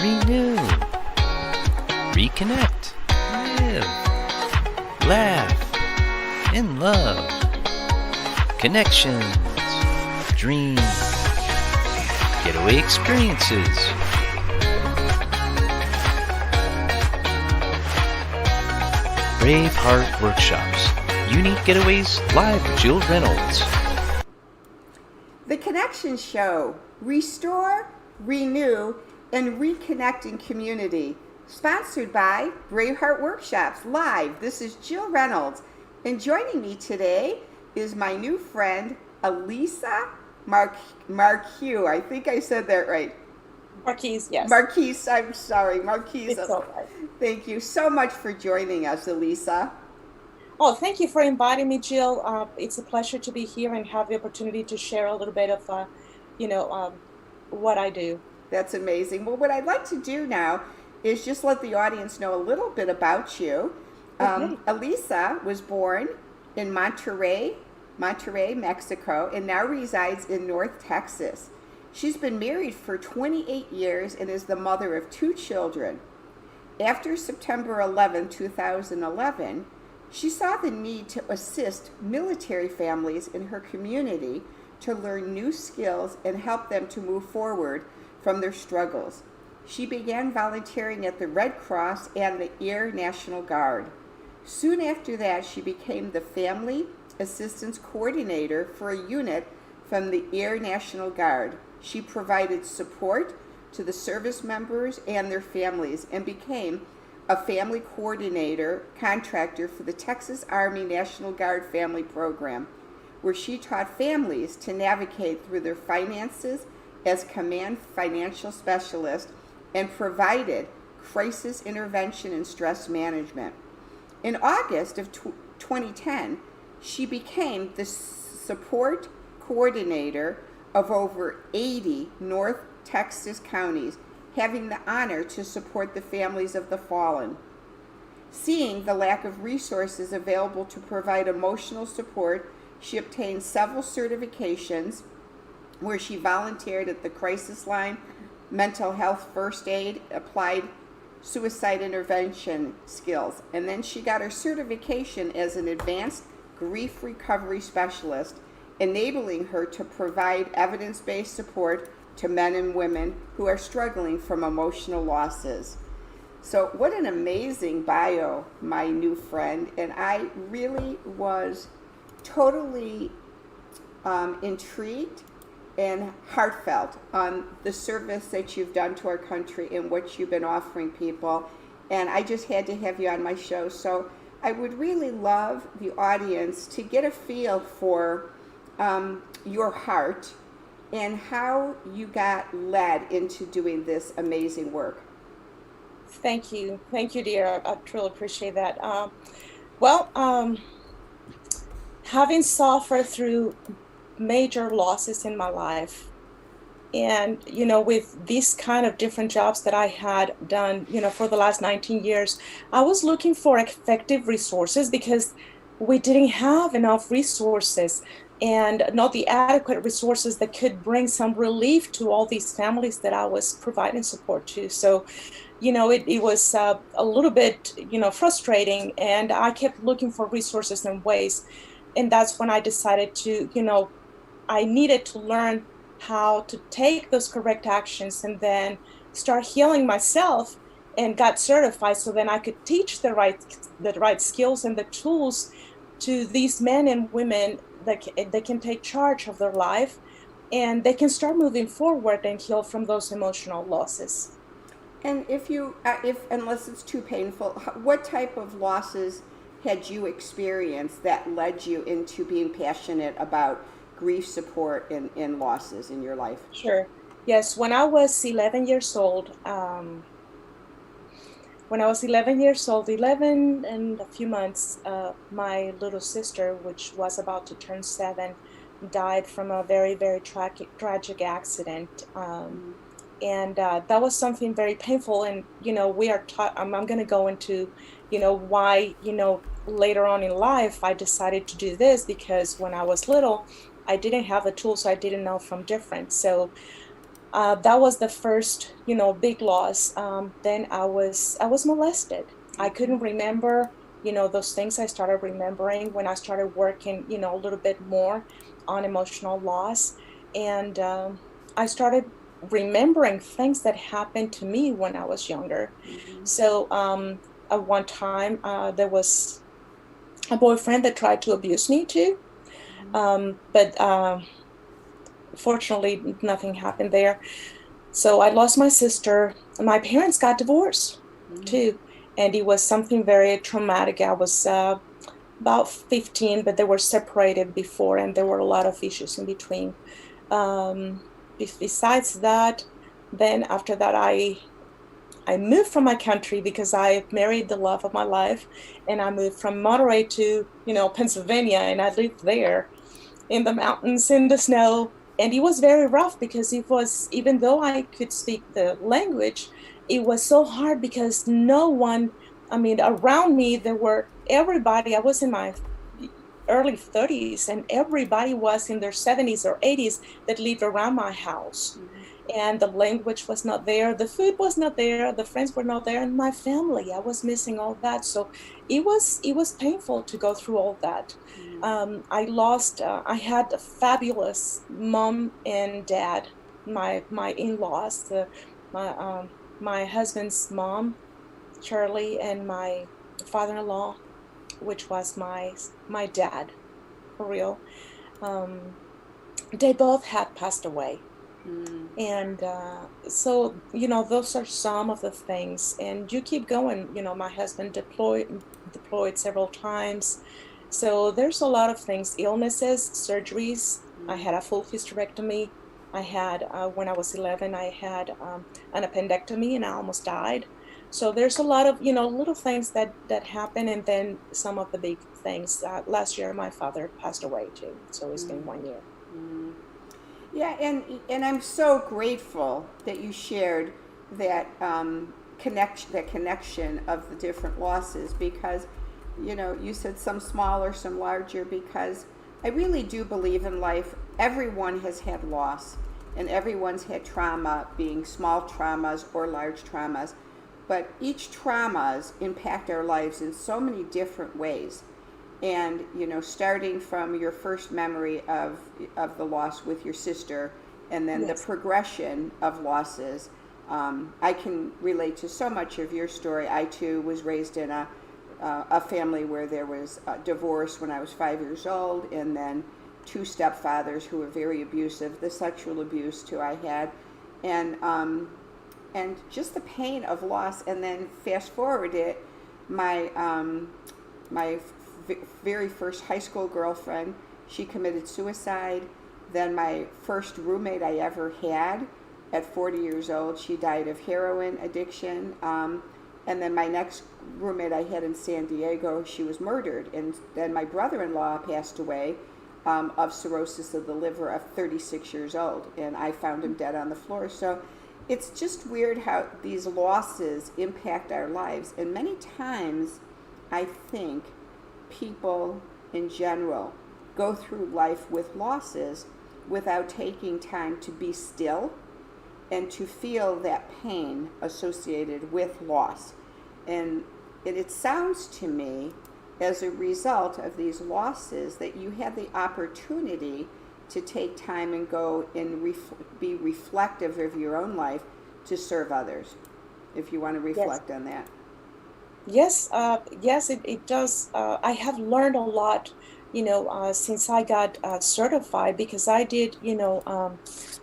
renew, reconnect, live, laugh, in love, connections, dream, getaway experiences. Brave Heart Workshops. Unique Getaways live with Jill Reynolds. The Connection Show. Restore, renew, and reconnect in community. Sponsored by Brave Heart Workshops live. This is Jill Reynolds. And joining me today is my new friend, Elisa Marquis. I think I said that right. Marquis, yes. Marquis, I'm sorry. Marquis. It's all right. Thank you so much for joining us, Elisa. Oh, thank you for inviting me, Jill. It's a pleasure to be here and have the opportunity to share a little bit of, what I do. That's amazing. Well, what I'd like to do now is just let the audience know a little bit about you. Okay. Elisa was born in Monterrey, Mexico, and now resides in North Texas. She's been married for 28 years and is the mother of 2 children. After September 11, 2011, she saw the need to assist military families in her community to learn new skills and help them to move forward from their struggles. She began volunteering at the Red Cross and the Air National Guard. Soon after that, she became the Family Assistance Coordinator for a unit from the Air National Guard. She provided support to the service members and their families and became a family coordinator contractor for the Texas Army National Guard Family Program, where she taught families to navigate through their finances as command financial specialist and provided crisis intervention and stress management. In August of 2010, she became the support coordinator of over 80 North Texas counties, having the honor to support the families of the fallen. Seeing the lack of resources available to provide emotional support, she obtained several certifications where she volunteered at the crisis line, mental health first aid, applied suicide intervention skills, and then she got her certification as an advanced grief recovery specialist, enabling her to provide evidence-based support to men and women who are struggling from emotional losses. So what an amazing bio, my new friend, and I really was totally intrigued and heartfelt on the service that you've done to our country and what you've been offering people, and I just had to have you on my show. So I would really love the audience to get a feel for your heart and how you got led into doing this amazing work. Thank you, dear. I truly appreciate that. Having suffered through major losses in my life, and with these kind of different jobs that I had done, for the last 19 years, I was looking for effective resources because we didn't have enough resources and not the adequate resources that could bring some relief to all these families that I was providing support to. So, it was a little bit, frustrating, and I kept looking for resources and ways. And that's when I decided to, I needed to learn how to take those correct actions and then start healing myself, and got certified so then I could teach the right skills and the tools to these men and women that they can take charge of their life, and they can start moving forward and heal from those emotional losses. And unless it's too painful, what type of losses had you experienced that led you into being passionate about grief support and losses in your life? Sure. Yes, when I was 11 years old, 11 and a few months, my little sister, which was about to turn 7, died from a very, very tragic accident. And that was something very painful. And, we are taught, I'm going to go into, why, later on in life, I decided to do this, because when I was little, I didn't have the tools, so I didn't know from different. So That was the first, big loss. Then I was molested. I couldn't remember, those things. I started remembering when I started working, a little bit more on emotional loss. And I started remembering things that happened to me when I was younger. So at one time, there was a boyfriend that tried to abuse me too. But fortunately, nothing happened there. So I lost my sister. My parents got divorced too. And it was something very traumatic. I was about 15, but they were separated before, and there were a lot of issues in between. Besides that, then after that, I moved from my country because I married the love of my life, and I moved from Monterrey to, Pennsylvania, and I lived there in the mountains, in the snow. And it was very rough because it was, even though I could speak the language, it was so hard because no one, I mean, around me, there were everybody, I was in my early 30s, and everybody was in their 70s or 80s that lived around my house. And the language was not there, the food was not there, the friends were not there, and my family, I was missing all that. So it was painful to go through all that. I had a fabulous mom and dad, my in-laws, my husband's mom, Charlie, and my father-in-law, which was my dad, for real. Um, they both had passed away. And so, those are some of the things. And you keep going. My husband deployed several times. So there's a lot of things, illnesses, surgeries. I had a full hysterectomy. I had, when I was 11, I had an appendectomy, and I almost died. So there's a lot of, little things that happen. And then some of the big things. Last year, my father passed away too. So it's been 1 year. Yeah, and I'm so grateful that you shared that connection of the different losses, because you said some smaller, some larger, because I really do believe in life everyone has had loss, and everyone's had trauma, being small traumas or large traumas, but each traumas impact our lives in so many different ways. And starting from your first memory of the loss with your sister, and then Yes. the progression of losses, I can relate to so much of your story. I too was raised in a family where there was a divorce when I was 5 years old, and then two stepfathers who were very abusive. The sexual abuse too I had, and just the pain of loss. And then fast forward it, my very first high school girlfriend, she committed suicide. Then my first roommate I ever had, at 40 years old, she died of heroin addiction. And then my next roommate I had in San Diego, she was murdered. And then my brother-in-law passed away of cirrhosis of the liver at 36 years old, and I found him dead on the floor. So it's just weird how these losses impact our lives. And many times I think people in general go through life with losses without taking time to be still and to feel that pain associated with loss. And it sounds to me, as a result of these losses, that you had the opportunity to take time and go and be reflective of your own life to serve others, if you want to reflect on that. Yes, yes, it does. I have learned a lot, since I got certified, because I did,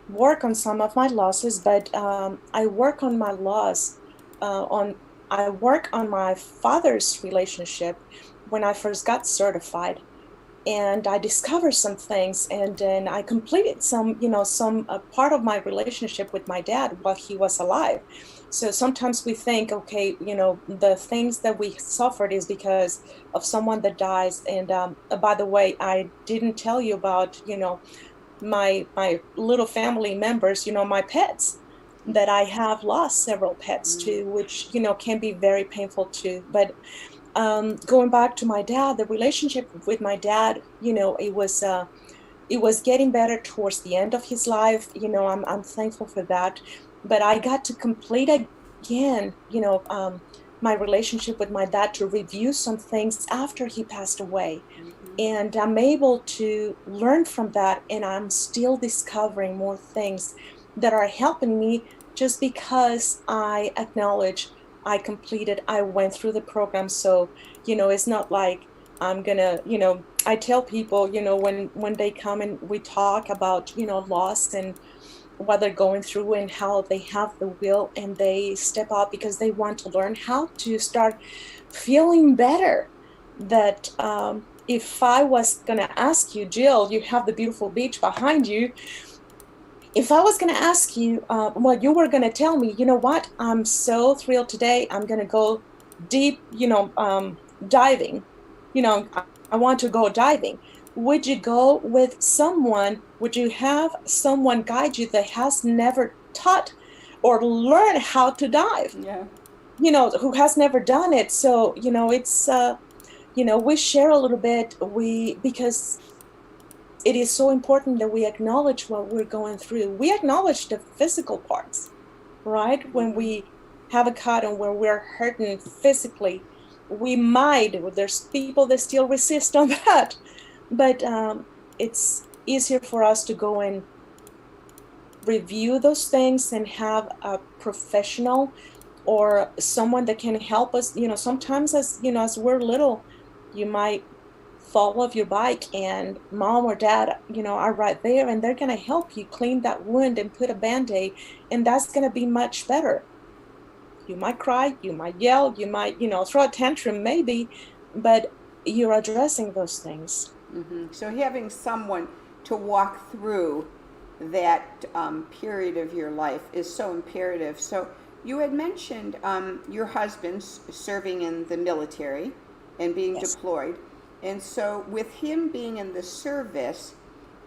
work on some of my losses, but I work on my loss, I work on my father's relationship when I first got certified, and I discovered some things, and then I completed some part of my relationship with my dad while he was alive. So sometimes we think, okay, the things that we suffered is because of someone that dies. And by the way, I didn't tell you about, my little family members, my pets, that I have lost several pets too, which, can be very painful too. But going back to my dad, the relationship with my dad, it was it was getting better towards the end of his life. I'm thankful for that. But I got to complete again, my relationship with my dad, to review some things after he passed away. And I'm able to learn from that. And I'm still discovering more things that are helping me, just because I acknowledge I went through the program. So, it's not like I'm gonna, I tell people, when they come and we talk about, loss and what they're going through, and how they have the will and they step out because they want to learn how to start feeling better. That if I was going to ask you, Jill, you have the beautiful beach behind you. If I was going to ask you, well, you were going to tell me, you know what, I'm so thrilled today. I'm going to go deep, diving. I want to go diving. Would you go with someone? Would you have someone guide you that has never taught or learned how to dive? Yeah. Who has never done it. So, it's, we share a little bit. Because it is so important that we acknowledge what we're going through. We acknowledge the physical parts, right? When we have a cut and when we're hurting physically, there's people that still resist on that. But it's easier for us to go and review those things and have a professional or someone that can help us. Sometimes as we're little, you might fall off your bike and mom or dad, are right there, and they're going to help you clean that wound and put a Band-Aid, and that's going to be much better. You might cry, you might yell, you might, throw a tantrum maybe, but you're addressing those things. So having someone to walk through that period of your life is so imperative. So you had mentioned your husband serving in the military and being Yes. deployed. And so with him being in the service,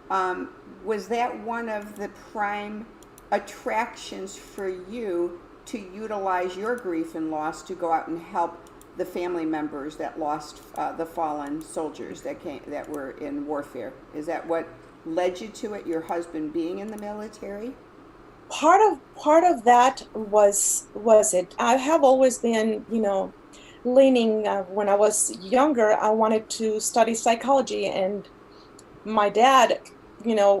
was that one of the prime attractions for you to utilize your grief and loss to go out and help the family members that lost the fallen soldiers that were in warfare? Is that what led you to it, your husband being in the military? Part of that was it. I have always been, leaning, when I was younger, I wanted to study psychology, and my dad,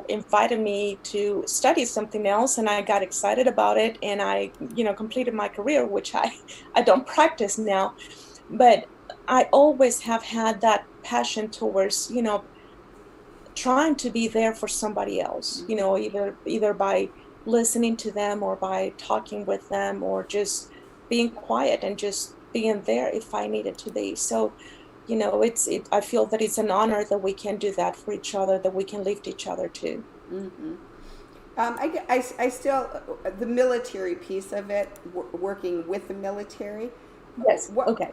invited me to study something else, and I got excited about it, and I, completed my career, which I don't practice now. But I always have had that passion towards, trying to be there for somebody else, either by listening to them or by talking with them, or just being quiet and just being there if I needed to be. So, I feel that it's an honor that we can do that for each other, that we can lift each other too. I still, the military piece of it, working with the military. Yes. Okay.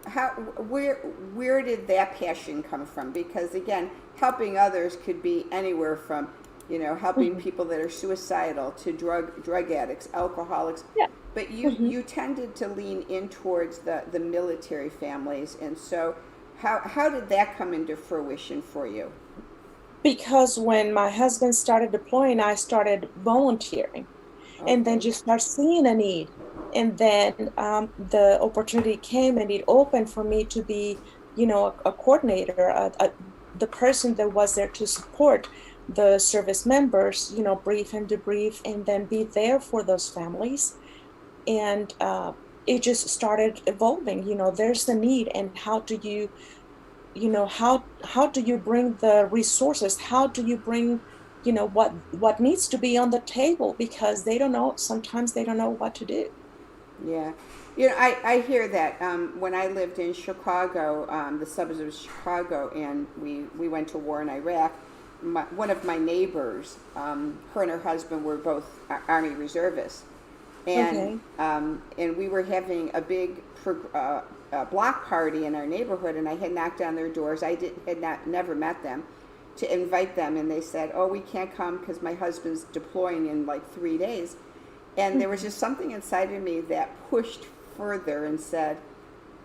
Where did that passion come from? Because again, helping others could be anywhere from, helping people that are suicidal to drug addicts, alcoholics. Yeah. But you tended to lean in towards the military families, and so how did that come into fruition for you? Because when my husband started deploying, I started volunteering. And then you start seeing a need. And then the opportunity came, and it opened for me to be, a coordinator, the person that was there to support the service members, brief and debrief, and then be there for those families. And it just started evolving. There's the need, and how do you bring the resources? How do you bring, what needs to be on the table? Because sometimes they don't know what to do. Yeah. I hear that. When I lived in Chicago, the suburbs of Chicago, and we went to war in Iraq, one of my neighbors, her and her husband were both Army reservists. And and we were having a big block party in our neighborhood, and I had knocked on their doors. I never met them, to invite them, and they said, "Oh, we can't come because my husband's deploying in like 3 days." And there was just something inside of me that pushed further and said,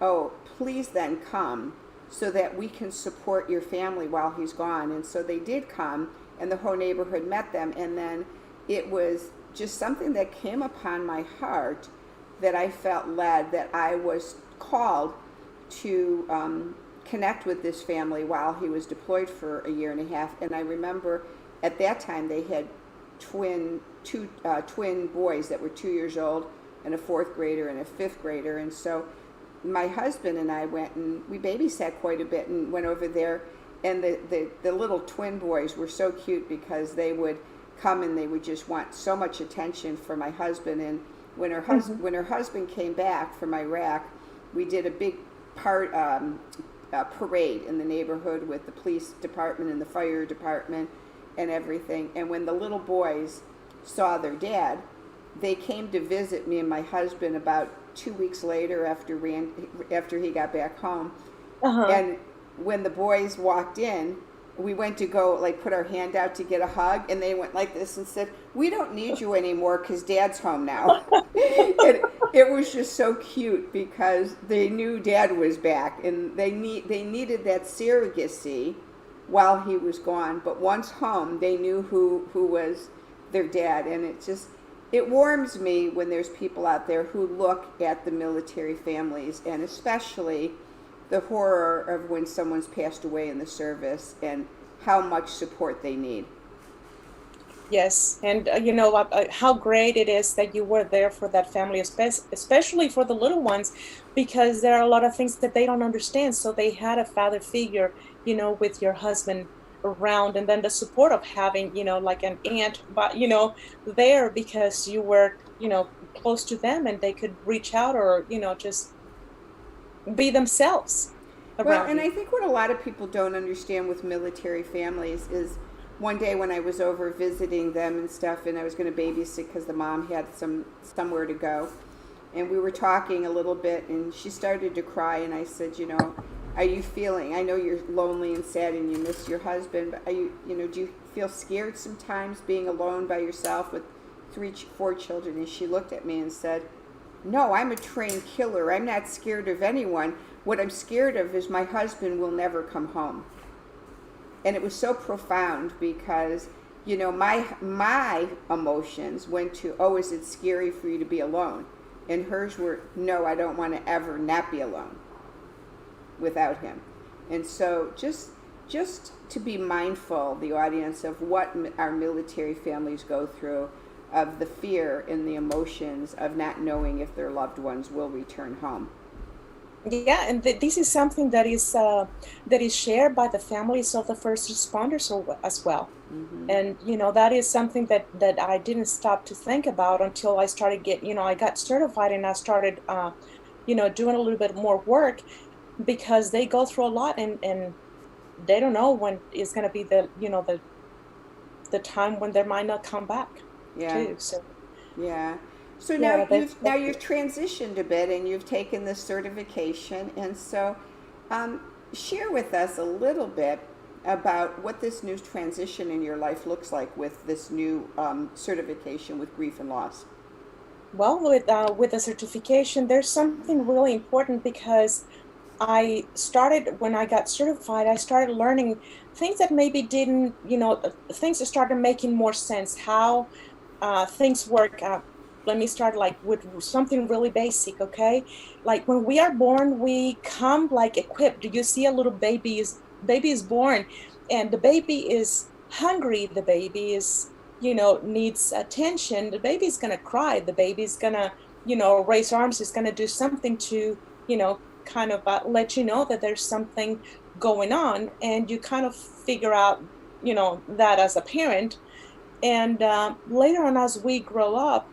"Oh, please then come, so that we can support your family while he's gone." And so they did come, and the whole neighborhood met them. And then it was just something that came upon my heart, that I felt led, that I was called to connect with this family while he was deployed for a year and a half. And I remember at that time they had twin boys that were 2 years old, and a fourth grader and a fifth grader. And so my husband and I went and we babysat quite a bit and went over there. And the little twin boys were so cute, because they would come and they would just want so much attention for my husband. And when her husband came back from Iraq, we did a big parade in the neighborhood with the police department and the fire department and everything. And when the little boys saw their dad, they came to visit me and my husband about 2 weeks later after he got back home. And when the boys walked in, we went to go like put our hand out to get a hug, and they went like this and said, "We don't need you anymore because Dad's home now." It was just so cute, because they knew Dad was back, and they needed that surrogacy while he was gone. But once home, they knew who was their dad. And it warms me when there's people out there who look at the military families, and especially the horror of when someone's passed away in the service and how much support they need. Yes, and how great it is that you were there for that family, especially for the little ones, because there are a lot of things that they don't understand. So they had a father figure, with your husband around, and then the support of having, like an aunt, but there, because you were, close to them, and they could reach out, or just be themselves around. Well, and I think what a lot of people don't understand with military families is, one day when I was over visiting them and stuff, and I was going to babysit because the mom had somewhere to go, and we were talking a little bit, and she started to cry, and I said, are you feeling, I know you're lonely and sad and you miss your husband, but do you feel scared sometimes being alone by yourself with 4 children? And she looked at me and said, "No, I'm a trained killer. I'm not scared of anyone. What I'm scared of is my husband will never come home." And it was so profound, because, my emotions went to, "Oh, is it scary for you to be alone?" And hers were, "No, I don't want to ever not be alone without him." And so just to be mindful, the audience, of what our military families go through, of the fear and the emotions of not knowing if their loved ones will return home. Yeah, and this is something that is shared by the families of the first responders as well. Mm-hmm. And that is something that I didn't stop to think about until I started I got certified, and I started doing a little bit more work, because they go through a lot, and they don't know when is going to be the time when they might not come back. Yeah. Too, so. Yeah. So now you've transitioned a bit, and you've taken this certification, and so share with us a little bit about what this new transition in your life looks like with this new certification with grief and loss. Well, with the certification, there's something really important, because I started, when I got certified, I started learning things that maybe didn't, things that started making more sense, how things work. Let me start with something really basic, okay? Like when we are born, we come equipped. You see a little baby is born, and the baby is hungry. The baby is, needs attention. The baby's gonna cry. The baby's gonna, raise arms. Is gonna do something to, kind of let you know that there's something going on, and you kind of figure out, that as a parent. And later on, as we grow up,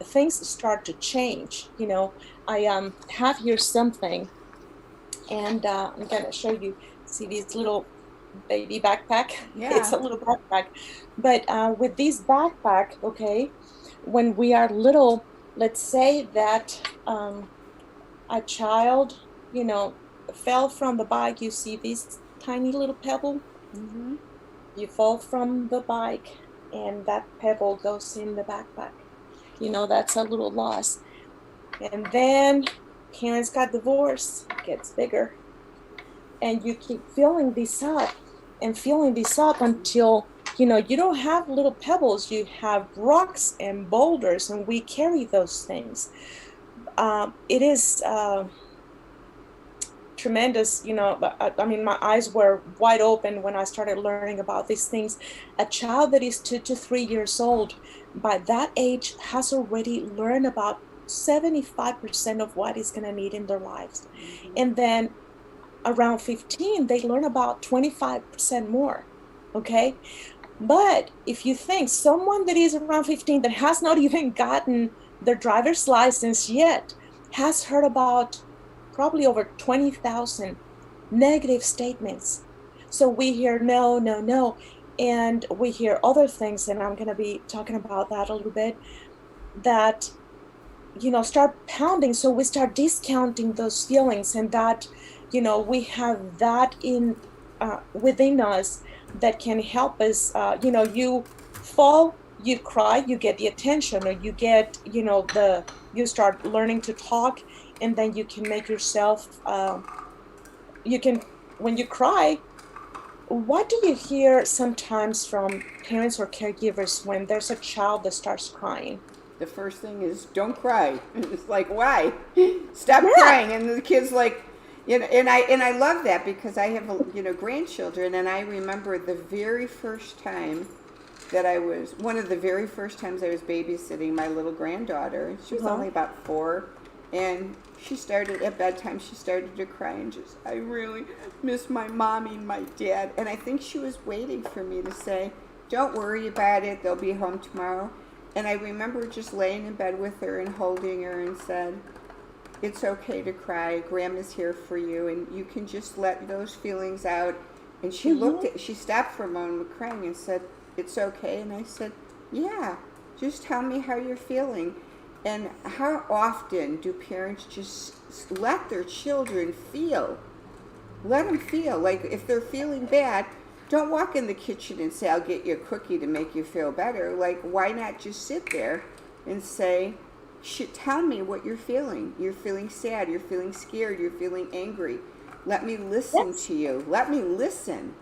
things start to change. I have here something, and I'm gonna show you. See this little baby backpack? Yeah. It's a little backpack. But with this backpack, okay, when we are little, let's say that a child, fell from the bike. You see this tiny little pebble? Mm-hmm. You fall from the bike, and that pebble goes in the backpack. That's a little loss. And then parents got divorced, it gets bigger. And you keep filling this up. and filling this up until, you don't have little pebbles, you have rocks and boulders, and we carry those things. It is tremendous, I mean, my eyes were wide open when I started learning about these things. A child that is 2 to 3 years old, by that age, has already learned about 75% of what is going to need in their lives. And then around 15, they learn about 25% more. Okay. But if you think someone that is around 15 that has not even gotten their driver's license yet has heard about probably over 20,000 negative statements. So we hear no, no, no, and we hear other things, and I'm going to be talking about that a little bit, that, start pounding. So we start discounting those feelings, and that, we have that in within us that can help us. You fall, you cry, you get the attention, or you get, you start learning to talk, and then you can make yourself, when you cry, what do you hear sometimes from parents or caregivers when there's a child that starts crying? The first thing is, don't cry. It's like, why? Stop crying. And the kid's like, and I love that, because I have, grandchildren, and I remember the very first time that one of the very first times I was babysitting my little granddaughter. She was only about 4, and at bedtime, she started to cry and I really miss my mommy and my dad. And I think she was waiting for me to say, don't worry about it, they'll be home tomorrow. And I remember just laying in bed with her and holding her and said, it's okay to cry, Grandma's here for you, and you can just let those feelings out. And she she stopped for a moment crying and said, it's okay. And I said, yeah, just tell me how you're feeling. And how often do parents just let their children feel? Let them feel. Like, if they're feeling bad, don't walk in the kitchen and say, I'll get you a cookie to make you feel better. Like, why not just sit there and say, tell me what you're feeling. You're feeling sad, you're feeling scared, you're feeling angry. Let me listen to you. Let me listen.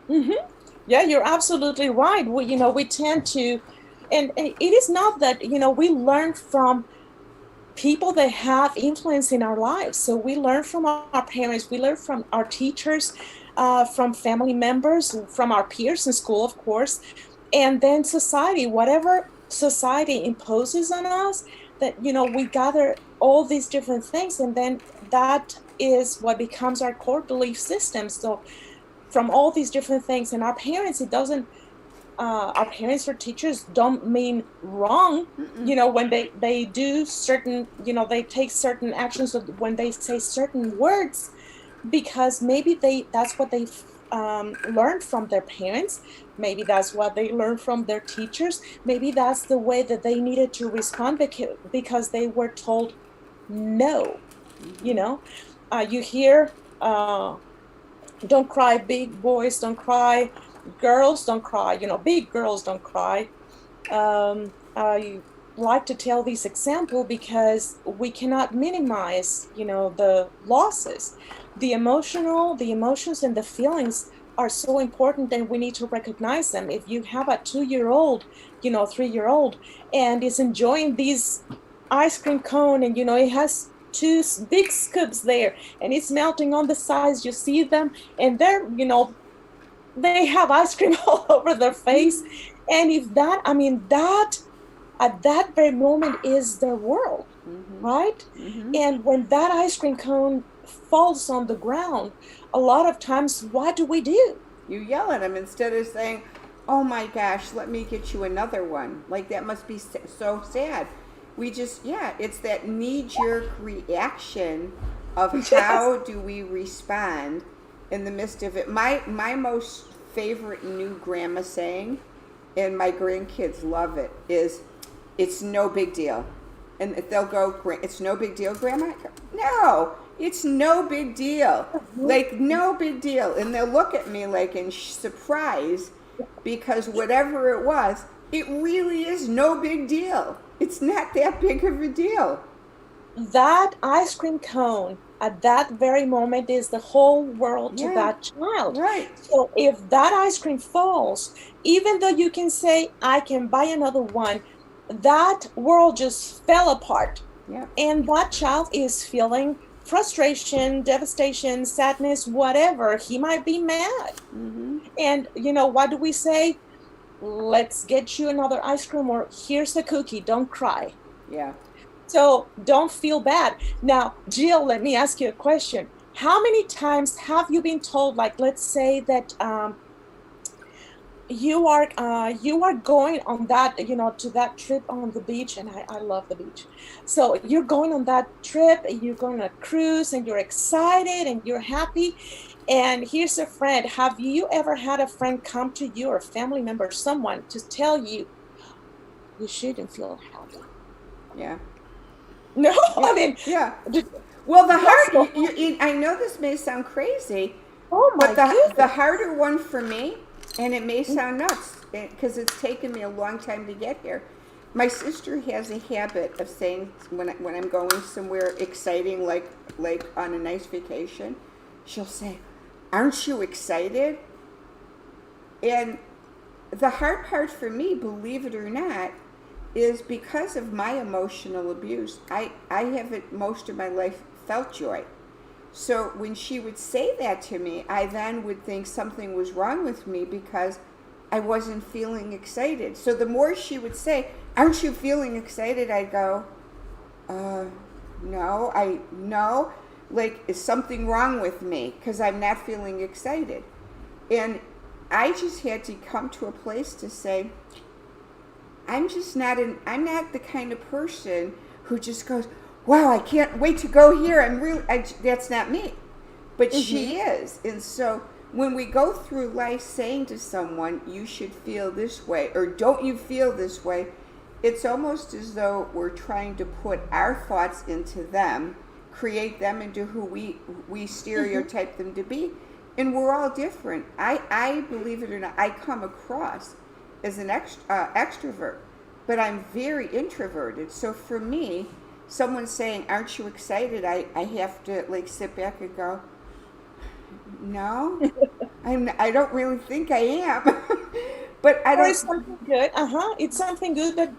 Mm-hmm. Yeah, you're absolutely right. We tend to, and it is not that, we learn from people that have influence in our lives. So we learn from our parents, we learn from our teachers, from family members, from our peers in school, of course, and then society, whatever society imposes on us, that, we gather all these different things, and then that is what becomes our core belief system. So from all these different things, and our parents, our parents or teachers don't mean wrong, when they do certain, they take certain actions, when they say certain words, because maybe that's what they've learned from their parents. Maybe that's what they learned from their teachers. Maybe that's the way that they needed to respond because they were told no. You hear, don't cry, big boys don't cry, girls don't cry, big girls don't cry. I like to tell this example because we cannot minimize, the losses. The emotions and the feelings are so important, and we need to recognize them. If you have a 2-year-old, 3-year-old, and is enjoying this ice cream cone, and it has 2 big scoops there, and it's melting on the sides, you see them, and they're, they have ice cream all over their face. And if that at that very moment is their world, right? And when that ice cream cone falls on the ground, a lot of times, what do? You yell at them instead of saying, oh my gosh, let me get you another one. Like, that must be so sad. We just, it's that knee-jerk reaction of how do we respond in the midst of it. My most favorite new grandma saying, and my grandkids love it, is, it's no big deal. And they'll go, it's no big deal, Grandma? No, it's no big deal. Like, no big deal. And they'll look at me like in surprise, because whatever it was, it really is no big deal. It's not that big of a deal. That ice cream cone at that very moment is the whole world to Yeah. that child. Right. So if that ice cream falls, even though you can say, I can buy another one, that world just fell apart. Yeah. And that child is feeling frustration, devastation, sadness, whatever. He might be mad. Mm-hmm. And, what do we say? Let's get you another ice cream, or here's a cookie. Don't cry. Yeah. So don't feel bad. Now, Jill, let me ask you a question. How many times have you been told, like, let's say that you are going on that, to that trip on the beach, and I love the beach. So you're going on that trip, you're going on a cruise, and you're excited and you're happy. And here's a friend. Have you ever had a friend come to you, or a family member, someone, to tell you you shouldn't feel happy? Yeah. No, Yeah. I mean, Yeah. did- Well, the Yes, hard. I know this may sound crazy, oh my but the goodness. harder one for me, and it may sound nuts because it's taken me a long time to get here. My sister has a habit of saying when I'm going somewhere exciting, like on a nice vacation, she'll say, "Aren't you excited?" And the hard part for me, believe it or not, is because of my emotional abuse. I haven't most of my life felt joy. So when she would say that to me, I then would think something was wrong with me because I wasn't feeling excited. So the more she would say, "Aren't you feeling excited?" I'd go, no. Like, is something wrong with me because I'm not feeling excited? And I just had to come to a place to say, I'm not the kind of person who just goes, "Wow, I can't wait to go here." That's not me. But she is. And so when we go through life saying to someone, "You should feel this way," or "Don't you feel this way," it's almost as though we're trying to put our thoughts into them, create them into who we stereotype them to be. And we're all different. I believe it or not, I come across as an extrovert, but I'm very introverted. So for me, someone saying, "Aren't you excited?" I have to like sit back and go, "No, I don't really think I am." But I Or it's don't. something good. It's something good that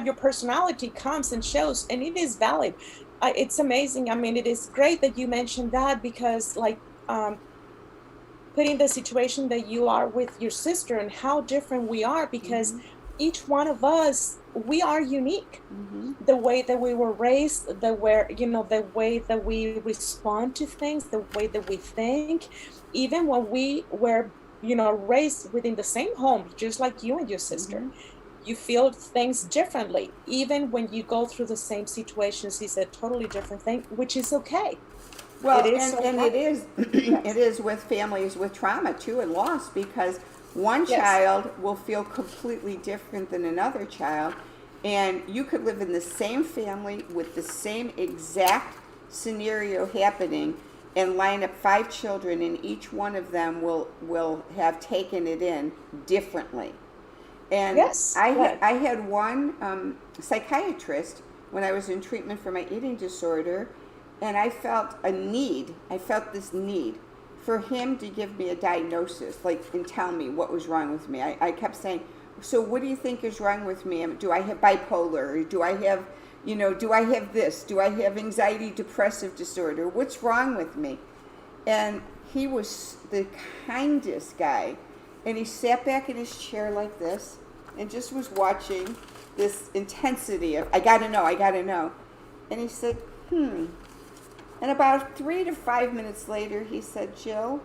your personality comes and shows, and it is valid. It's amazing. I mean, it is great that you mentioned that, because, like, putting the situation that you are with your sister and how different we are, because each one of us, we are unique. The way that we were raised, the way that we respond to things, the way that we think, even when we were, raised within the same home, just like you and your sister, you feel things differently. Even when you go through the same situations, it's a totally different thing, which is okay. It Well, is and, so and it valid. is it Yes. is with families with trauma too and loss, because one Yes. child will feel completely different than another child, and you could live in the same family with the same exact scenario happening and line up 5 children, and each one of them will have taken it in differently. And Yes. I had one psychiatrist when I was in treatment for my eating disorder, and I felt this need for him to give me a diagnosis, like, and tell me what was wrong with me. I kept saying, "So what do you think is wrong with me? Do I have bipolar? Or do I have, do I have this? Do I have anxiety depressive disorder? What's wrong with me?" And he was the kindest guy. And he sat back in his chair like this and just was watching this intensity of, I gotta know. And he said, And about 3 to 5 minutes later, he said, "Jill,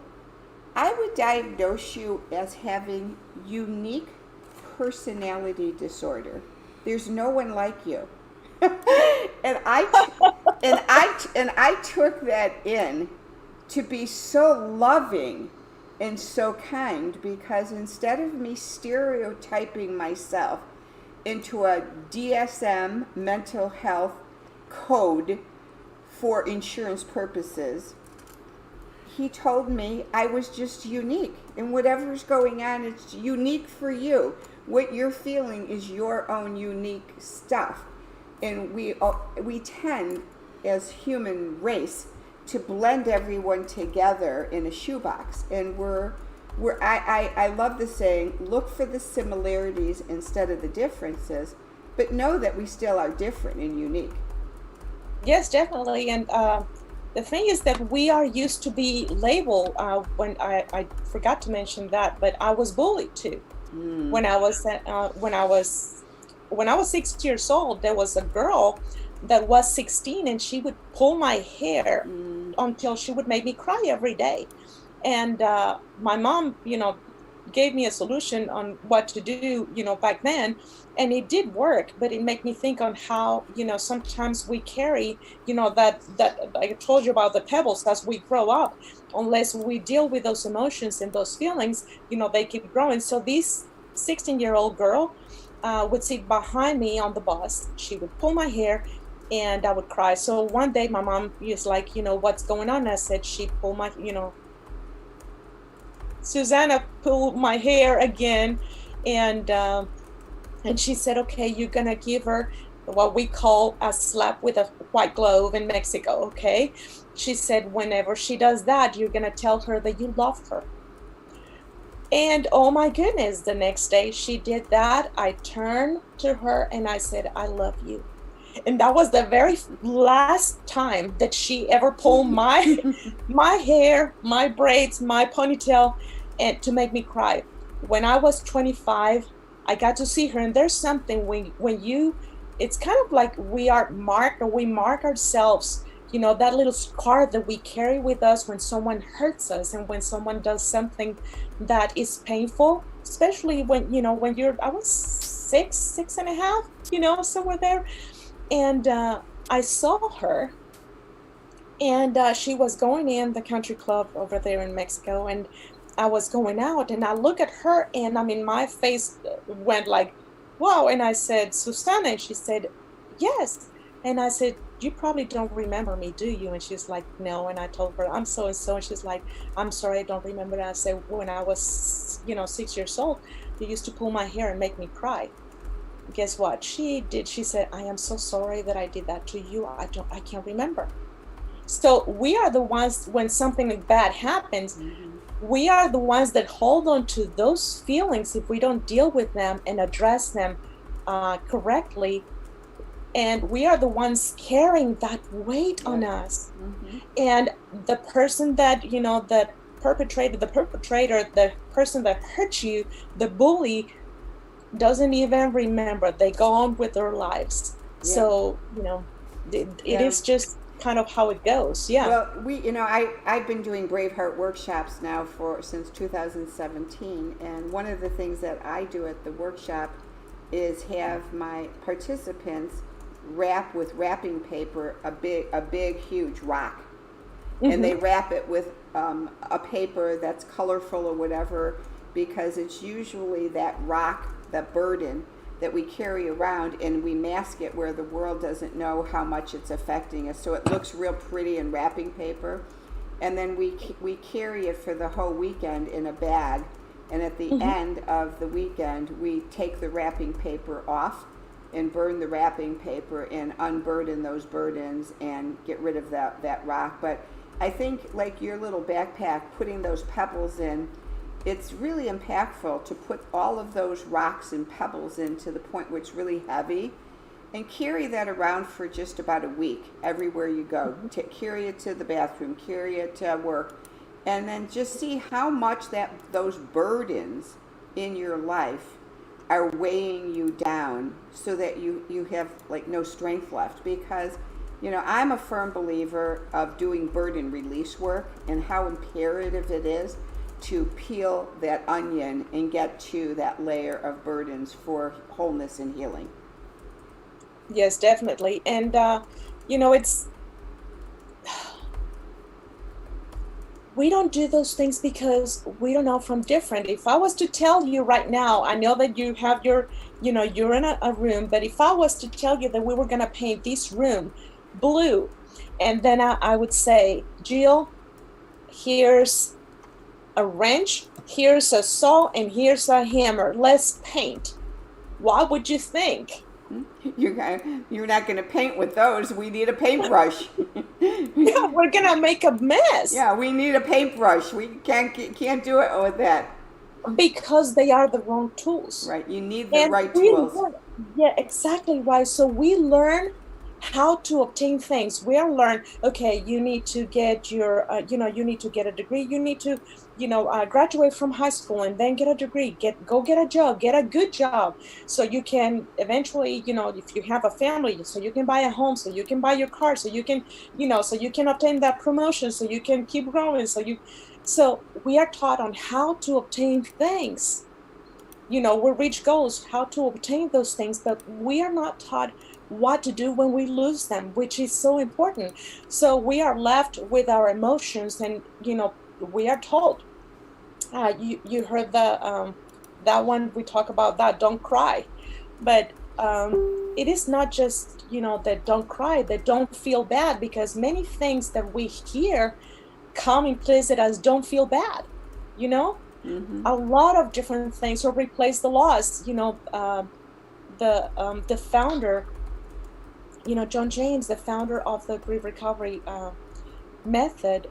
I would diagnose you as having unique personality disorder. There's no one like you." and I took that in to be so loving and so kind, because instead of me stereotyping myself into a DSM mental health code for insurance purposes, he told me I was just unique, and whatever's going on, it's unique for you. What you're feeling is your own unique stuff. And we tend, as human race, to blend everyone together in a shoebox. And I love the saying, look for the similarities instead of the differences, but know that we still are different and unique. Yes, definitely. And the thing is that we are used to be labeled. When I forgot to mention that, but I was bullied too. When I was 6 years old, there was a girl that was 16, and she would pull my hair until she would make me cry every day. And my mom, gave me a solution on what to do, back then, and it did work. But it made me think on how, sometimes we carry, that I told you about the pebbles as we grow up. Unless we deal with those emotions and those feelings, they keep growing. So this 16-year-old girl would sit behind me on the bus. She would pull my hair, and I would cry. So one day my mom was like, what's going on? I said, she pulled my, Susanna pulled my hair again, and she said, okay, you're gonna give her what we call a slap with a white glove in Mexico, okay? She said, whenever she does that, you're gonna tell her that you love her. And oh my goodness, the next day she did that. I turned to her and I said, I love you. And that was the very last time that she ever pulled my hair, my braids, my ponytail, and to make me cry. When I was 25, I got to see her, and there's something when you, it's kind of like we are marked, or we mark ourselves, that little scar that we carry with us when someone hurts us and when someone does something that is painful, especially when I was six and a half, somewhere there. And I saw her, and she was going in the country club over there in Mexico, and I was going out, and I look at her, and my face went like, wow. And I said, Susana, and she said, yes. And I said, you probably don't remember me, do you? And she's like, no. And I told her, I'm so and so. And she's like, I'm sorry, I don't remember. And I said, when I was 6 years old, you used to pull my hair and make me cry. Guess what she did? She said, I am so sorry that I did that to you. I can't remember. So we are the ones, when something bad happens, we are the ones that hold on to those feelings if we don't deal with them and address them correctly. And we are the ones carrying that weight on us. And the person that, the perpetrator, the person that hurt you, the bully, doesn't even remember. They go on with their lives. So it is just kind of how it goes. Well, I've been doing Braveheart workshops now since 2017, and one of the things that I do at the workshop is have my participants wrap with wrapping paper a big huge rock. And they wrap it with a paper that's colorful or whatever, because it's usually that rock, that burden that we carry around, and we mask it where the world doesn't know how much it's affecting us. So it looks real pretty in wrapping paper, and then we carry it for the whole weekend in a bag. And at the end of the weekend, we take the wrapping paper off and burn the wrapping paper and unburden those burdens and get rid of that rock. But I think, like your little backpack, putting those pebbles in, it's really impactful to put all of those rocks and pebbles in to the point where it's really heavy, and carry that around for just about a week everywhere you go. Carry it to the bathroom, carry it to work, and then just see how much those burdens in your life are weighing you down, so that you have like no strength left. Because I'm a firm believer of doing burden release work, and how imperative it is to peel that onion and get to that layer of burdens for wholeness and healing. Yes, definitely. And it's, we don't do those things because we don't know from different. If I was to tell you right now, I know that you have you're in a room, but if I was to tell you that we were going to paint this room blue, and then I would say, Jill, here's a wrench, here's a saw, and here's a hammer, let's paint. What would you think? You're not going to paint with those. We need a paintbrush. Yeah, we're gonna make a mess Yeah, we need a paintbrush. We can't do it with that. because they are the wrong tools. Right. You need the And right we tools. learn, yeah, exactly right. So we learn how to obtain things. We are learn, okay, you need to get your, you need to get a degree. You need to, graduate from high school and then get a degree. Go get a job, get a good job, so you can eventually, if you have a family, so you can buy a home, so you can buy your car, so you can, so you can obtain that promotion, so you can keep growing. So we are taught on how to obtain things, where reach goals, how to obtain those things, but we are not taught what to do when we lose them, which is so important. So we are left with our emotions, and we are told. You heard that one we talk about that don't cry, but it is not just that don't cry, that don't feel bad, because many things that we hear come implicit as don't feel bad, you know Mm-hmm. a lot of different things, or replace the loss. The founder, John James, the founder of the grief recovery method,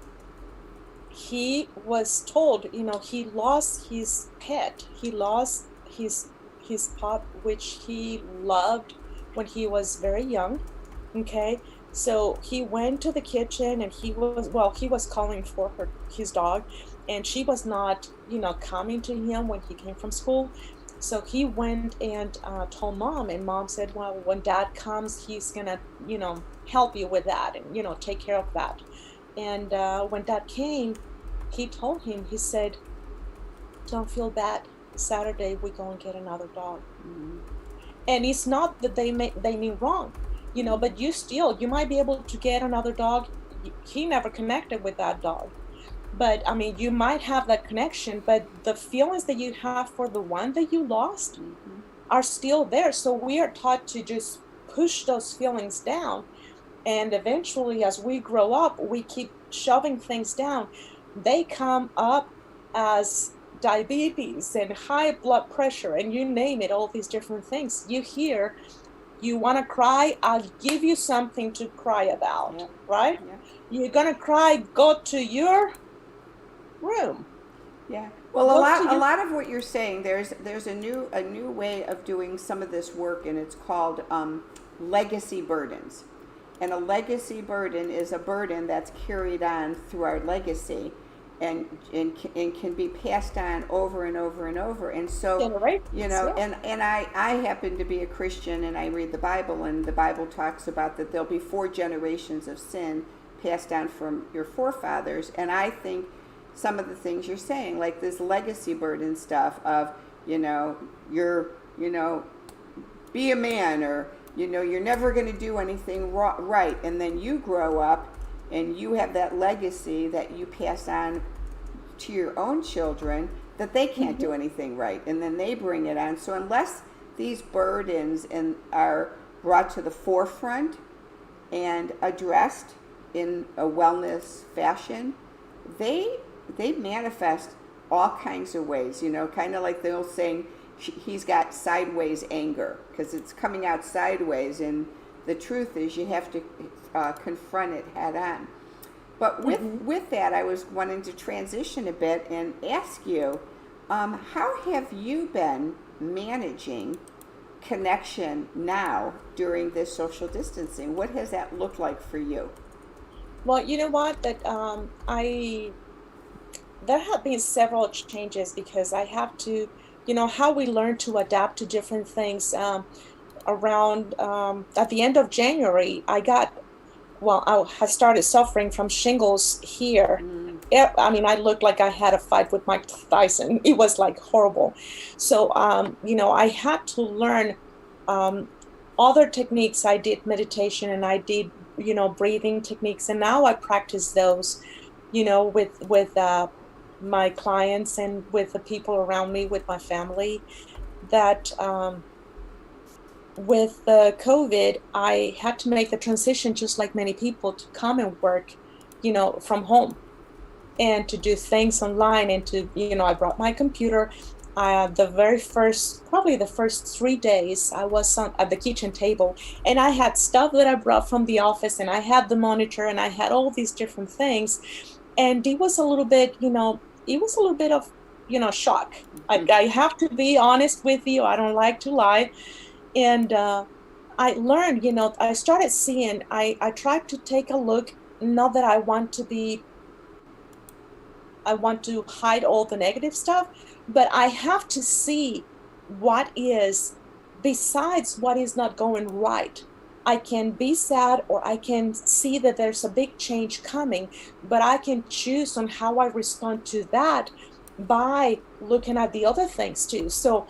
he was told, he lost his pet, he lost his pup, which he loved when he was very young. Okay, so he went to the kitchen, and he was calling for his dog, and she was not, coming to him when he came from school. So he went and told mom, and mom said, well, when dad comes, he's gonna, help you with that, and, take care of that. And when dad came, he told him, he said, don't feel bad. Saturday, we go and get another dog. Mm-hmm. And it's not that they mean wrong, but you might be able to get another dog. He never connected with that dog. But I mean, you might have that connection, but the feelings that you have for the one that you lost Mm-hmm. are still there. So we are taught to just push those feelings down. And eventually, as we grow up, we keep shoving things down. They come up as diabetes and high blood pressure, and you name it, all these different things. You want to cry, I'll give you something to cry about, Yeah. right? Yeah. You're going to cry, go to your room. Yeah. Well, Go a to lot of what you're saying, there's a new way of doing some of this work, and it's called legacy burdens. And a legacy burden is a burden that's carried on through our legacy, and can be passed on over and over and over. And so, generations. Yeah. and I happen to be a Christian, and I read the Bible, and the Bible talks about that there'll be 4 generations of sin passed down from your forefathers. And I think some of the things you're saying, like this legacy burden stuff of, you're, be a man, or, you're never going to do anything right. And then you grow up and you have that legacy that you pass on to your own children, that they can't do anything right. And then they bring it on. So unless these burdens are brought to the forefront and addressed in a wellness fashion, they manifest all kinds of ways, kind of like the old saying, he's got sideways anger, because it's coming out sideways, and the truth is you have to confront it head on. But with that, I was wanting to transition a bit and ask you, how have you been managing connection now during this social distancing? What has that looked like for you? Well, you know what? There have been several changes, because I have to, how we learn to adapt to different things. Around at the end of January, I started suffering from shingles here. I mean, I looked like I had a fight with Mike Tyson. It was like horrible. So, I had to learn other techniques. I did meditation, and I did, breathing techniques, and now I practice those, with my clients and with the people around me, with my family. That with the COVID, I had to make the transition, just like many people, to come and work, from home, and to do things online, and to, I brought my computer. the very first, probably the first 3 days, I was at the kitchen table, and I had stuff that I brought from the office, and I had the monitor, and I had all these different things. And it was a little bit, it was a little bit of, shock. I have to be honest with you. I don't like to lie. And I learned, I started seeing, I tried to take a look, not that I want to hide all the negative stuff, but I have to see what is, besides what is not going right. I can be sad, or I can see that there's a big change coming, but I can choose on how I respond to that by looking at the other things too. So,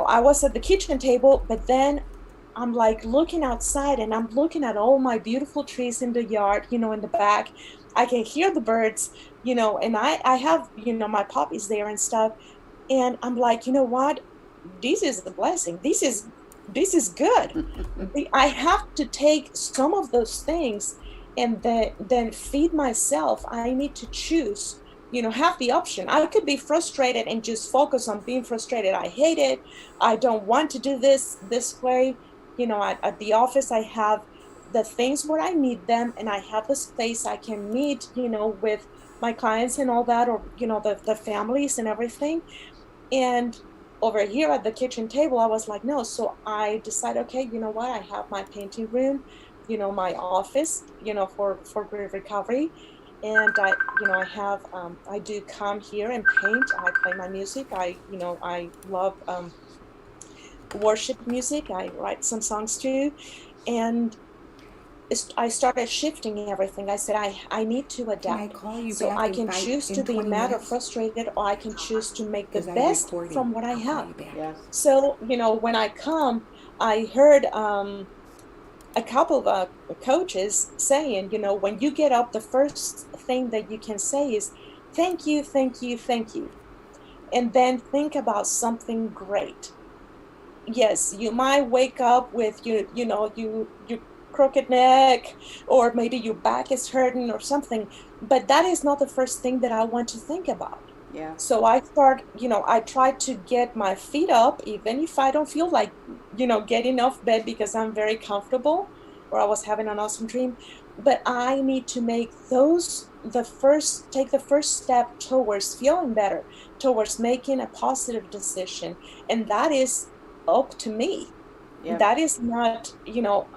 I was at the kitchen table, but then I'm like looking outside, and I'm looking at all my beautiful trees in the yard, in the back. I can hear the birds, and I have, my puppies there and stuff. And I'm like, what? This is a blessing. This is good. I have to take some of those things and then feed myself. I need to choose, have the option. I could be frustrated and just focus on being frustrated. I hate it. I don't want to do this way. At the office, I have the things where I need them, and I have the space I can meet, with my clients and all that, or, the families and everything. And over here at the kitchen table, I was like, no. So I decided, okay, you know what? I have my painting room, my office, for grief recovery. And I have, I do come here and paint. I play my music. I love, worship music. I write some songs too. And I started shifting everything. I said, I need to adapt. Can I call you so back I in can choose to be mad or frustrated, or I can choose to make the best from what I have. Yes. So, when I come, I heard a couple of coaches saying, when you get up, the first thing that you can say is, thank you, thank you, thank you. And then think about something great. Yes, you might wake up with you crooked neck, or maybe your back is hurting or something, but that is not the first thing that I want to think about. Yeah. So I try to get my feet up, even if I don't feel like, getting off bed, because I'm very comfortable, or I was having an awesome dream. But I need to make take the first step towards feeling better, towards making a positive decision. And that is up to me. Yeah. That is not,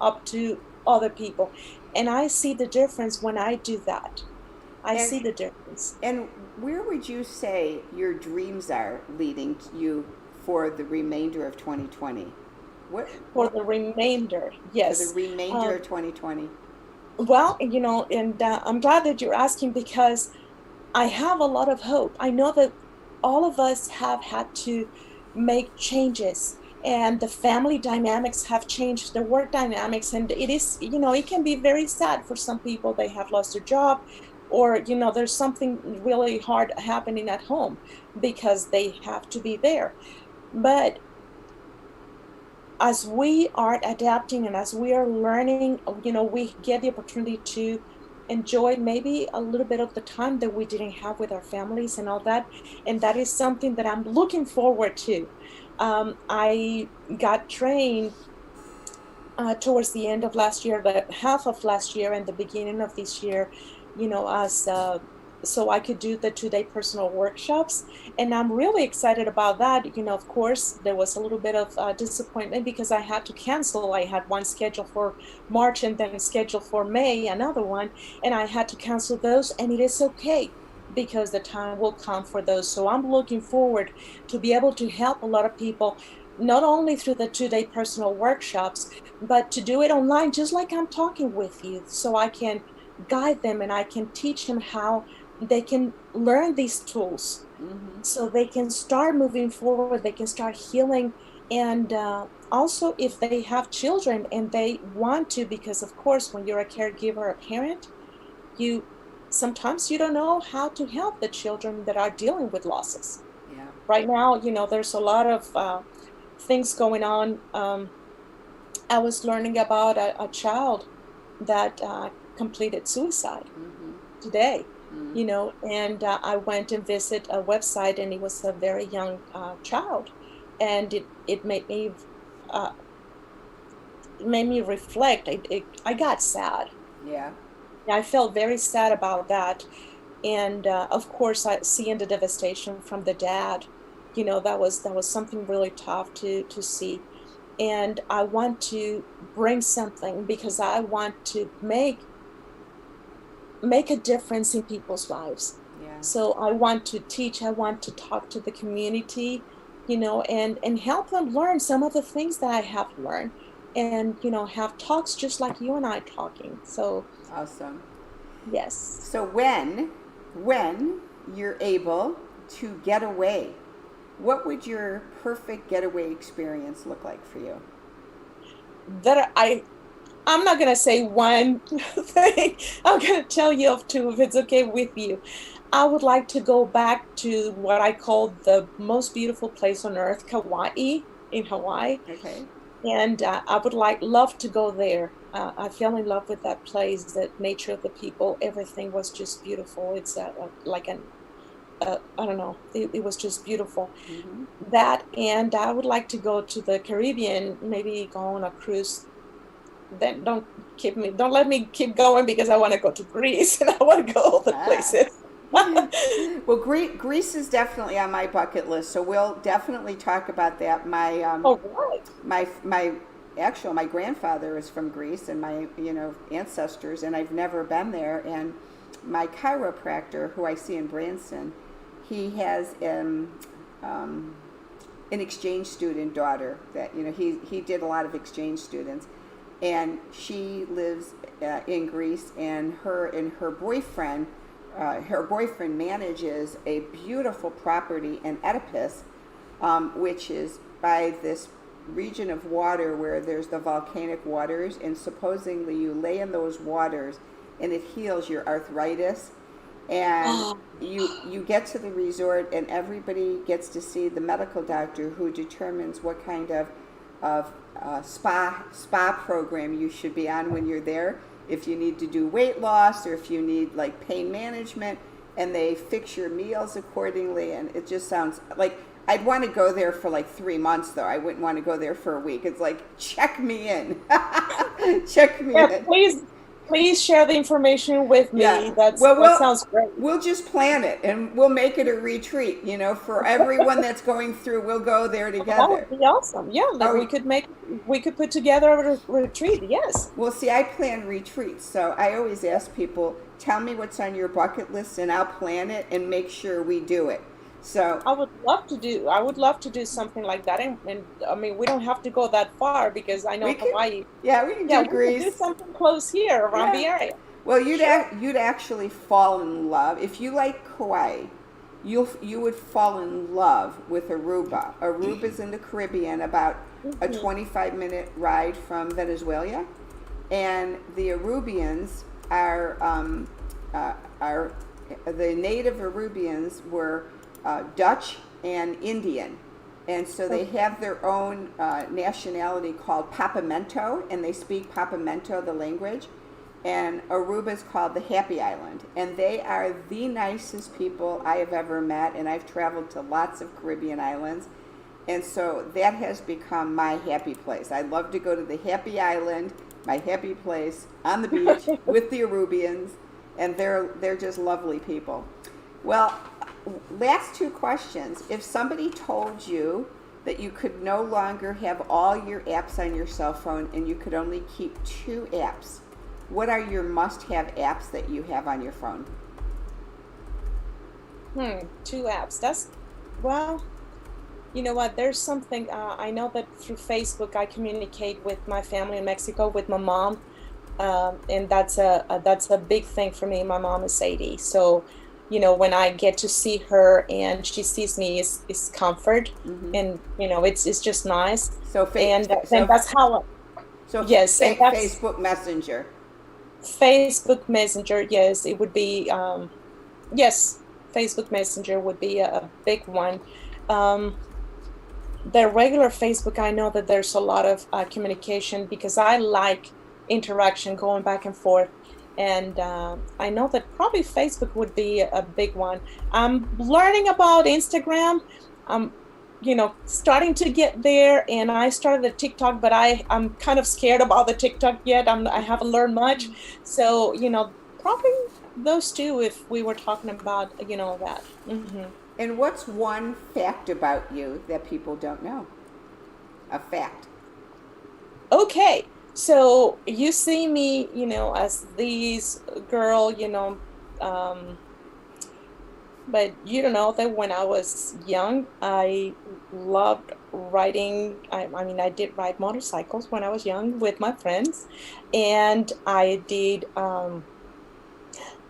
up to other people. And I see the difference when I do that. I see the difference. And where would you say your dreams are leading you for the remainder of 2020? For the remainder, yes. For the remainder of 2020. Well, and I'm glad that you're asking, because I have a lot of hope. I know that all of us have had to make changes, and the family dynamics have changed, the work dynamics, and it is, it can be very sad for some people. They have lost their job, or, there's something really hard happening at home because they have to be there. But as we are adapting and as we are learning, we get the opportunity to enjoy maybe a little bit of the time that we didn't have with our families and all that. And that is something that I'm looking forward to. I got trained towards the end of last year, the half of last year and the beginning of this year, as so I could do the 2-day personal workshops. And I'm really excited about that. Of course, there was a little bit of disappointment because I had to cancel. I had one scheduled for March and then scheduled for May, another one, and I had to cancel those. And it is okay, because the time will come for those. So I'm looking forward to be able to help a lot of people, not only through the 2-day personal workshops, but to do it online, just like I'm talking with you, so I can guide them and I can teach them how they can learn these tools, so they can start moving forward, they can start healing. And also, if they have children and they want to, because of course, when you're a caregiver, a parent, sometimes you don't know how to help the children that are dealing with losses. Yeah. Right now, there's a lot of things going on. I was learning about a child that completed suicide today. you know, and I went and visited a website, and it was a very young child, and it uh, made me reflect. I got sad. Yeah. I felt very sad about that. And of course, seeing the devastation from the dad, you know, that was something really tough to see. And I want to bring something because I want to make a difference in people's lives. Yeah. So I want to teach, I want to talk to the community, you know, and help them learn some of the things that I have learned, and, you know, have talks just like you and I talking. So Awesome. yes. So when you're able to get away, what would your perfect getaway experience look like for you? That I'm not gonna say one thing. I'm gonna tell you of two if it's okay with you. I would like to go back to what I call the most beautiful place on earth, Kauai, in Hawaii. Okay. And I would love to go there. I fell in love with that place, the nature of the people, everything was just beautiful. It's like an I don't know, it was just beautiful. Mm-hmm. That, and I would like to go to the Caribbean, maybe go on a cruise. Then don't let me keep going because I want to go to Greece and I want to go all the places. Well, Greece is definitely on my bucket list, so we'll definitely talk about that. Oh, right. My grandfather is from Greece, and my ancestors, and I've never been there. And my chiropractor, who I see in Branson, he has an exchange student daughter that he did a lot of exchange students, and she lives in Greece, and her boyfriend. Her boyfriend manages a beautiful property in Oedipus, which is by this region of water where there's the volcanic waters, and supposedly you lay in those waters and it heals your arthritis. And you get to the resort, and everybody gets to see the medical doctor who determines what kind of spa program you should be on when you're there. If you need to do weight loss, or if you need like pain management, and they fix your meals accordingly. And it just sounds like I'd want to go there for like 3 months, though. I wouldn't want to go there for a week. It's like, check me in. Check me in. Please share the information with me. Yeah. That sounds great. We'll just plan it, and we'll make it a retreat. For everyone that's going through, we'll go there together. That would be awesome. Yeah, we could put together a retreat. Yes. Well, see, I plan retreats, so I always ask people, tell me what's on your bucket list, and I'll plan it and make sure we do it. So I would love to do something like that, and I mean, we don't have to go that far because I know Hawaii. Yeah, we can do Greece. We can do something close here around the area. Well, you'd actually fall in love if you like Kauai. You would fall in love with Aruba. Aruba's in the Caribbean, about a 25-minute ride from Venezuela, and the Arubians are the native Arubians were Dutch and Indian, and so they have their own nationality called Papamento, and they speak Papamento, the language. And Aruba is called the Happy Island, and they are the nicest people I have ever met, and I've traveled to lots of Caribbean islands, and so that has become my happy place. I love to go to the Happy Island, my happy place, on the beach with the Arubians, and they're just lovely people. Well, last two questions. If somebody told you that you could no longer have all your apps on your cell phone and you could only keep 2 apps, what are your must-have apps that you have on your phone? 2 apps. Well, you know what? There's something, I know that through Facebook I communicate with my family in Mexico, with my mom, and that's a big thing for me. My mom is 80, so when I get to see her and she sees me, is comfort, and it's just nice. So that's how. Yes, and that's Facebook Messenger. Facebook Messenger, yes, it would be. Yes, Facebook Messenger would be a big one. The regular Facebook, I know that there's a lot of communication because I like interaction, going back and forth. And I know that probably Facebook would be a big one. I'm learning about Instagram. I'm, starting to get there, and I started a TikTok, but I'm kind of scared about the TikTok yet. I haven't learned much. So, probably those two if we were talking about, that. Mm-hmm. And what's one fact about you that people don't know? A fact. Okay. So you see me, as this girl, but you don't know that when I was young, I loved riding. I did ride motorcycles when I was young with my friends, and I did.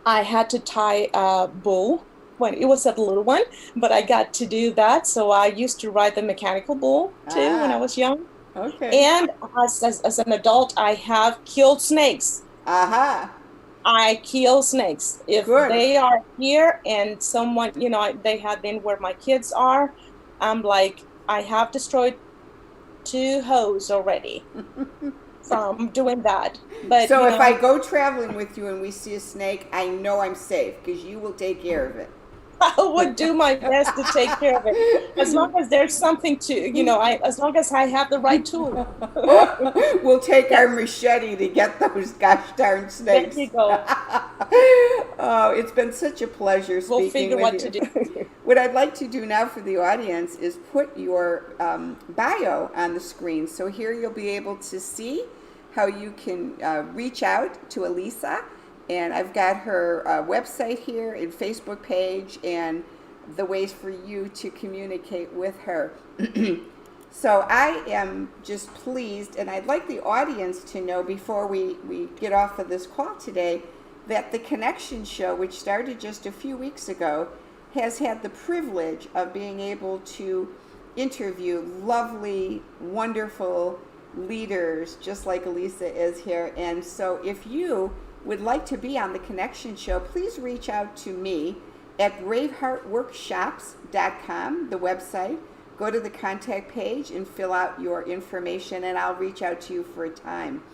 I had to tie a bull when it was a little one, but I got to do that. So I used to ride the mechanical bull too when I was young. Okay. And as an adult, I have killed snakes. Aha. I kill snakes. If Good. they are here and someone, they have been where my kids are, I'm like, I have destroyed 2 hoes already from doing that. But so if I go traveling with you and we see a snake, I know I'm safe because you will take care of it. I would do my best to take care of it, as long as there's something to, as long as I have the right tool. We'll take our machete to get those gosh darn snakes. There you go. Oh, it's been such a pleasure speaking with you. We'll figure what to do. What I'd like to do now for the audience is put your bio on the screen. So here you'll be able to see how you can reach out to Elisa. And I've got her website here and Facebook page and the ways for you to communicate with her. So I am just pleased, and I'd like the audience to know before we get off of this call today that the Connection Show, which started just a few weeks ago, has had the privilege of being able to interview lovely, wonderful leaders just like Elisa is here. And so if you would like to be on the Connection Show, please reach out to me at braveheartworkshops.com, the website. Go to the contact page and fill out your information, and I'll reach out to you for a time.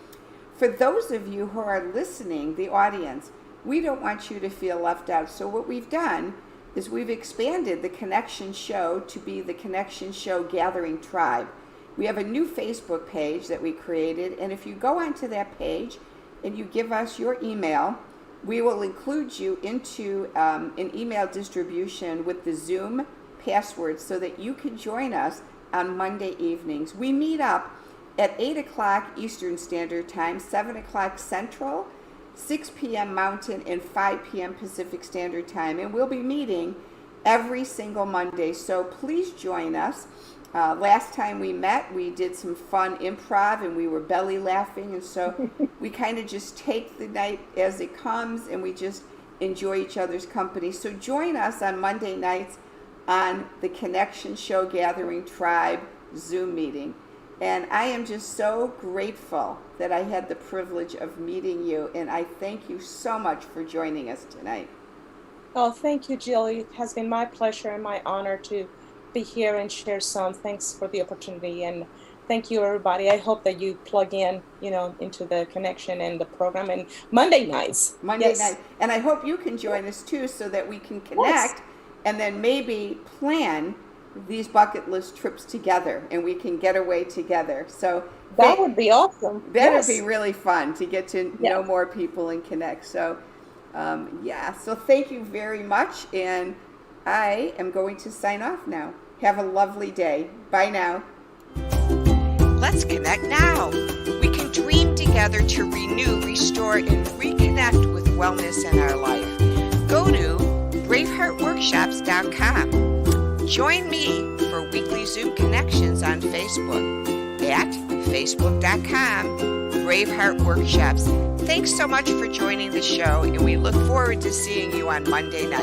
For those of you who are listening, the audience, we don't want you to feel left out. So what we've done is we've expanded the Connection Show to be the Connection Show Gathering Tribe. We have a new Facebook page that we created, and if you go onto that page and you give us your email, we will include you into an email distribution with the Zoom password so that you can join us on Monday evenings. We meet up at 8 o'clock Eastern Standard Time, 7 o'clock Central, 6 p.m. Mountain, and 5 p.m. Pacific Standard Time. And we'll be meeting every single Monday, so please join us. Last time we met, we did some fun improv and we were belly laughing, and so we kind of just take the night as it comes and we just enjoy each other's company. So join us on Monday nights on the Connection Show Gathering Tribe Zoom meeting. And I am just so grateful that I had the privilege of meeting you, and I thank you so much for joining us tonight. Oh, thank you, Jill. It has been my pleasure and my honor to be here and share some. Thanks for the opportunity, and thank you, everybody. I hope that you plug in, into the connection and the program and Monday nights. Monday night. And I hope you can join us too so that we can connect and then maybe plan these bucket list trips together and we can get away together. So that would be awesome. That would be really fun to get to know more people and connect. So so thank you very much, and I am going to sign off now. Have a lovely day. Bye now. Let's connect now. We can dream together to renew, restore, and reconnect with wellness in our life. Go to braveheartworkshops.com. Join me for weekly Zoom connections on Facebook at facebook.com Braveheart Workshops. Thanks so much for joining the show, and we look forward to seeing you on Monday night.